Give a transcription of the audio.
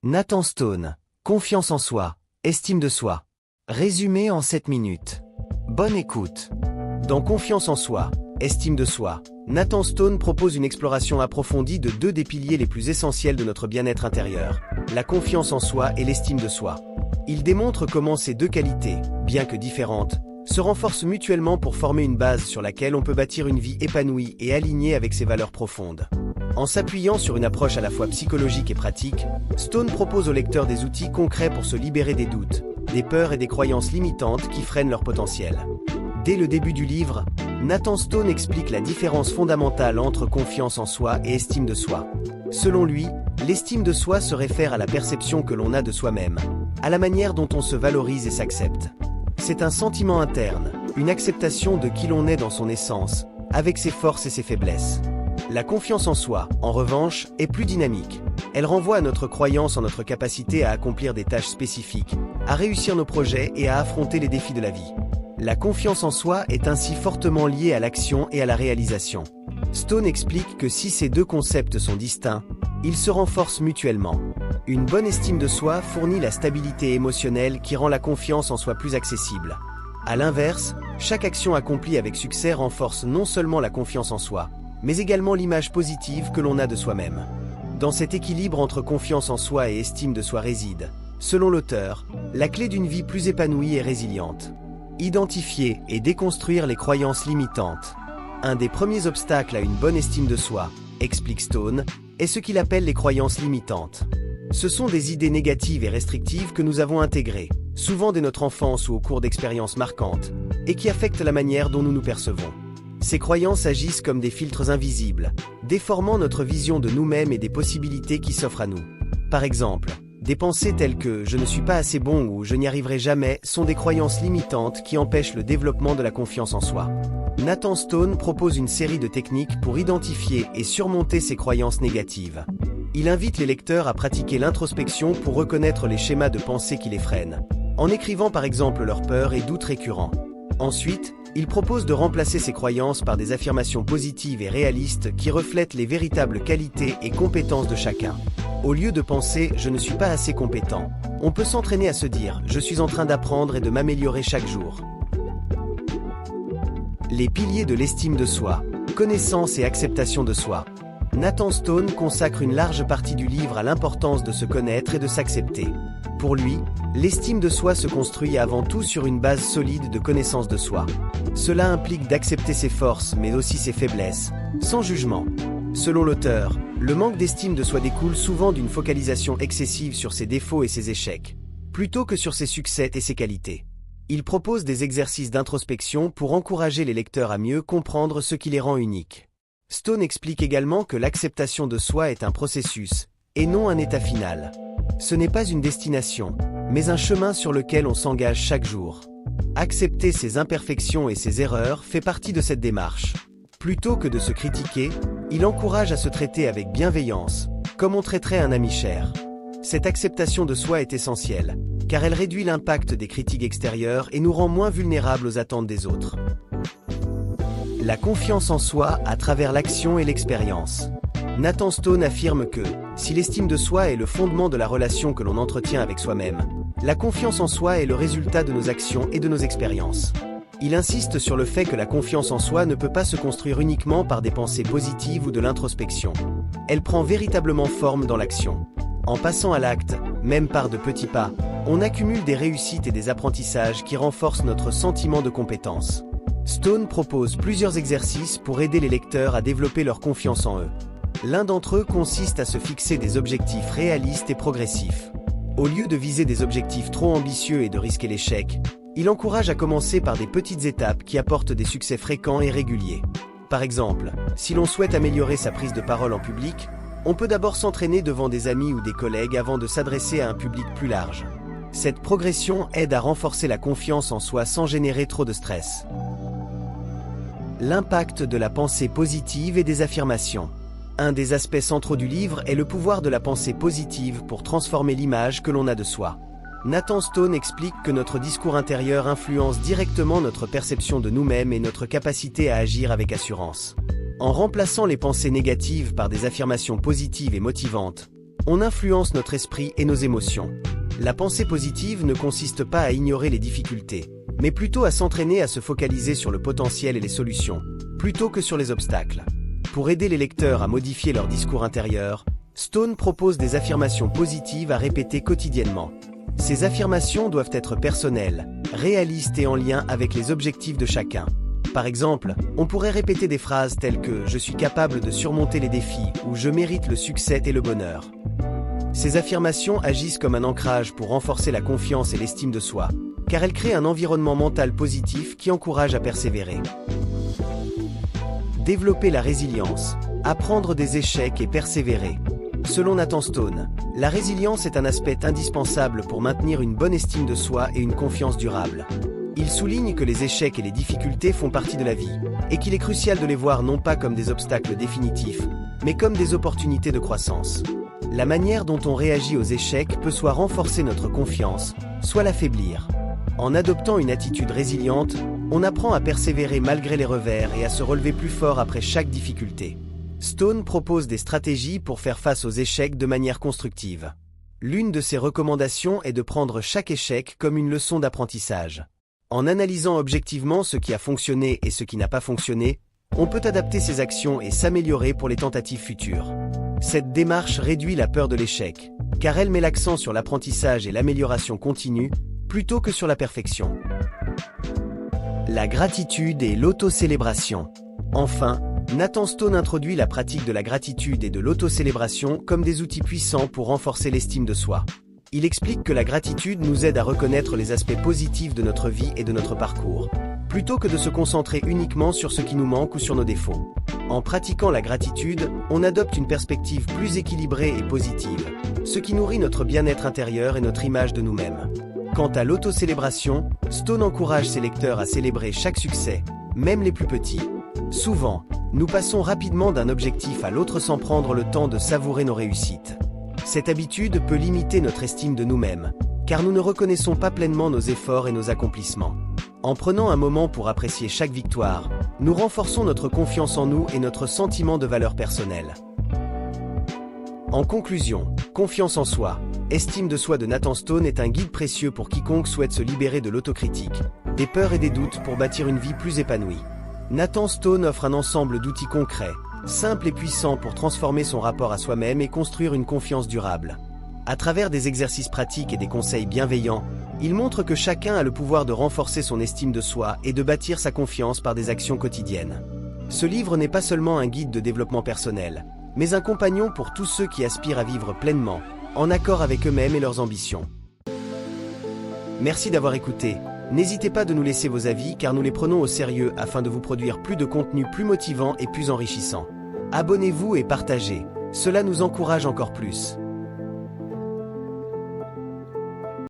Nathan Stone, confiance en soi, estime de soi. Résumé en 7 minutes. Bonne écoute. Dans Confiance en soi, estime de soi, Nathan Stone propose une exploration approfondie de deux des piliers les plus essentiels de notre bien-être intérieur, la confiance en soi et l'estime de soi. Il démontre comment ces deux qualités, bien que différentes, se renforcent mutuellement pour former une base sur laquelle on peut bâtir une vie épanouie et alignée avec ses valeurs profondes. En s'appuyant sur une approche à la fois psychologique et pratique, Stone propose au lecteur des outils concrets pour se libérer des doutes, des peurs et des croyances limitantes qui freinent leur potentiel. Dès le début du livre, Nathan Stone explique la différence fondamentale entre confiance en soi et estime de soi. Selon lui, l'estime de soi se réfère à la perception que l'on a de soi-même, à la manière dont on se valorise et s'accepte. C'est un sentiment interne, une acceptation de qui l'on est dans son essence, avec ses forces et ses faiblesses. La confiance en soi, en revanche, est plus dynamique. Elle renvoie à notre croyance en notre capacité à accomplir des tâches spécifiques, à réussir nos projets et à affronter les défis de la vie. La confiance en soi est ainsi fortement liée à l'action et à la réalisation. Stone explique que si ces deux concepts sont distincts, ils se renforcent mutuellement. Une bonne estime de soi fournit la stabilité émotionnelle qui rend la confiance en soi plus accessible. À l'inverse, chaque action accomplie avec succès renforce non seulement la confiance en soi, mais également l'image positive que l'on a de soi-même. Dans cet équilibre entre confiance en soi et estime de soi réside, selon l'auteur, la clé d'une vie plus épanouie et résiliente. Identifier et déconstruire les croyances limitantes. Un des premiers obstacles à une bonne estime de soi, explique Stone, est ce qu'il appelle les croyances limitantes. Ce sont des idées négatives et restrictives que nous avons intégrées, souvent dès notre enfance ou au cours d'expériences marquantes, et qui affectent la manière dont nous nous percevons. Ces croyances agissent comme des filtres invisibles, déformant notre vision de nous-mêmes et des possibilités qui s'offrent à nous. Par exemple, des pensées telles que « je ne suis pas assez bon » ou « je n'y arriverai jamais » sont des croyances limitantes qui empêchent le développement de la confiance en soi. Nathan Stone propose une série de techniques pour identifier et surmonter ces croyances négatives. Il invite les lecteurs à pratiquer l'introspection pour reconnaître les schémas de pensée qui les freinent, en écrivant par exemple leurs peurs et doutes récurrents. Ensuite, il propose de remplacer ces croyances par des affirmations positives et réalistes qui reflètent les véritables qualités et compétences de chacun. Au lieu de penser « je ne suis pas assez compétent », on peut s'entraîner à se dire « je suis en train d'apprendre et de m'améliorer chaque jour ». Les piliers de l'estime de soi, connaissance et acceptation de soi. Nathan Stone consacre une large partie du livre à l'importance de se connaître et de s'accepter. Pour lui, l'estime de soi se construit avant tout sur une base solide de connaissance de soi. Cela implique d'accepter ses forces mais aussi ses faiblesses, sans jugement. Selon l'auteur, le manque d'estime de soi découle souvent d'une focalisation excessive sur ses défauts et ses échecs, plutôt que sur ses succès et ses qualités. Il propose des exercices d'introspection pour encourager les lecteurs à mieux comprendre ce qui les rend uniques. Stone explique également que l'acceptation de soi est un processus, et non un état final. Ce n'est pas une destination, mais un chemin sur lequel on s'engage chaque jour. Accepter ses imperfections et ses erreurs fait partie de cette démarche. Plutôt que de se critiquer, il encourage à se traiter avec bienveillance, comme on traiterait un ami cher. Cette acceptation de soi est essentielle, car elle réduit l'impact des critiques extérieures et nous rend moins vulnérables aux attentes des autres. La confiance en soi à travers l'action et l'expérience. Nathan Stone affirme que, si l'estime de soi est le fondement de la relation que l'on entretient avec soi-même, la confiance en soi est le résultat de nos actions et de nos expériences. Il insiste sur le fait que la confiance en soi ne peut pas se construire uniquement par des pensées positives ou de l'introspection. Elle prend véritablement forme dans l'action. En passant à l'acte, même par de petits pas, on accumule des réussites et des apprentissages qui renforcent notre sentiment de compétence. Stone propose plusieurs exercices pour aider les lecteurs à développer leur confiance en eux. L'un d'entre eux consiste à se fixer des objectifs réalistes et progressifs. Au lieu de viser des objectifs trop ambitieux et de risquer l'échec, il encourage à commencer par des petites étapes qui apportent des succès fréquents et réguliers. Par exemple, si l'on souhaite améliorer sa prise de parole en public, on peut d'abord s'entraîner devant des amis ou des collègues avant de s'adresser à un public plus large. Cette progression aide à renforcer la confiance en soi sans générer trop de stress. L'impact de la pensée positive et des affirmations. Un des aspects centraux du livre est le pouvoir de la pensée positive pour transformer l'image que l'on a de soi. Nathan Stone explique que notre discours intérieur influence directement notre perception de nous-mêmes et notre capacité à agir avec assurance. En remplaçant les pensées négatives par des affirmations positives et motivantes, On influence notre esprit et nos émotions. La pensée positive ne consiste pas à ignorer les difficultés, mais plutôt à s'entraîner à se focaliser sur le potentiel et les solutions, plutôt que sur les obstacles. Pour aider les lecteurs à modifier leur discours intérieur, Stone propose des affirmations positives à répéter quotidiennement. Ces affirmations doivent être personnelles, réalistes et en lien avec les objectifs de chacun. Par exemple, on pourrait répéter des phrases telles que « Je suis capable de surmonter les défis » ou « Je mérite le succès et le bonheur ». Ces affirmations agissent comme un ancrage pour renforcer la confiance et l'estime de soi, car elles créent un environnement mental positif qui encourage à persévérer. Développer la résilience, apprendre des échecs et persévérer. Selon Nathan Stone, la résilience est un aspect indispensable pour maintenir une bonne estime de soi et une confiance durable. Il souligne que les échecs et les difficultés font partie de la vie, et qu'il est crucial de les voir non pas comme des obstacles définitifs, mais comme des opportunités de croissance. La manière dont on réagit aux échecs peut soit renforcer notre confiance, soit l'affaiblir. En adoptant une attitude résiliente, on apprend à persévérer malgré les revers et à se relever plus fort après chaque difficulté. Stone propose des stratégies pour faire face aux échecs de manière constructive. L'une de ses recommandations est de prendre chaque échec comme une leçon d'apprentissage. En analysant objectivement ce qui a fonctionné et ce qui n'a pas fonctionné, on peut adapter ses actions et s'améliorer pour les tentatives futures. Cette démarche réduit la peur de l'échec, car elle met l'accent sur l'apprentissage et l'amélioration continue, plutôt que sur la perfection. La gratitude et l'autocélébration. Enfin, Nathan Stone introduit la pratique de la gratitude et de l'autocélébration comme des outils puissants pour renforcer l'estime de soi. Il explique que la gratitude nous aide à reconnaître les aspects positifs de notre vie et de notre parcours, plutôt que de se concentrer uniquement sur ce qui nous manque ou sur nos défauts. En pratiquant la gratitude, on adopte une perspective plus équilibrée et positive, ce qui nourrit notre bien-être intérieur et notre image de nous-mêmes. Quant à l'autocélébration, Stone encourage ses lecteurs à célébrer chaque succès, même les plus petits. Souvent, nous passons rapidement d'un objectif à l'autre sans prendre le temps de savourer nos réussites. Cette habitude peut limiter notre estime de nous-mêmes, car nous ne reconnaissons pas pleinement nos efforts et nos accomplissements. En prenant un moment pour apprécier chaque victoire, nous renforçons notre confiance en nous et notre sentiment de valeur personnelle. En conclusion, Confiance en soi, estime de soi de Nathan Stone est un guide précieux pour quiconque souhaite se libérer de l'autocritique, des peurs et des doutes pour bâtir une vie plus épanouie. Nathan Stone offre un ensemble d'outils concrets, simples et puissants pour transformer son rapport à soi-même et construire une confiance durable. À travers des exercices pratiques et des conseils bienveillants, il montre que chacun a le pouvoir de renforcer son estime de soi et de bâtir sa confiance par des actions quotidiennes. Ce livre n'est pas seulement un guide de développement personnel, mais un compagnon pour tous ceux qui aspirent à vivre pleinement, en accord avec eux-mêmes et leurs ambitions. Merci d'avoir écouté. N'hésitez pas de nous laisser vos avis car nous les prenons au sérieux afin de vous produire plus de contenu plus motivant et plus enrichissant. Abonnez-vous et partagez, cela nous encourage encore plus.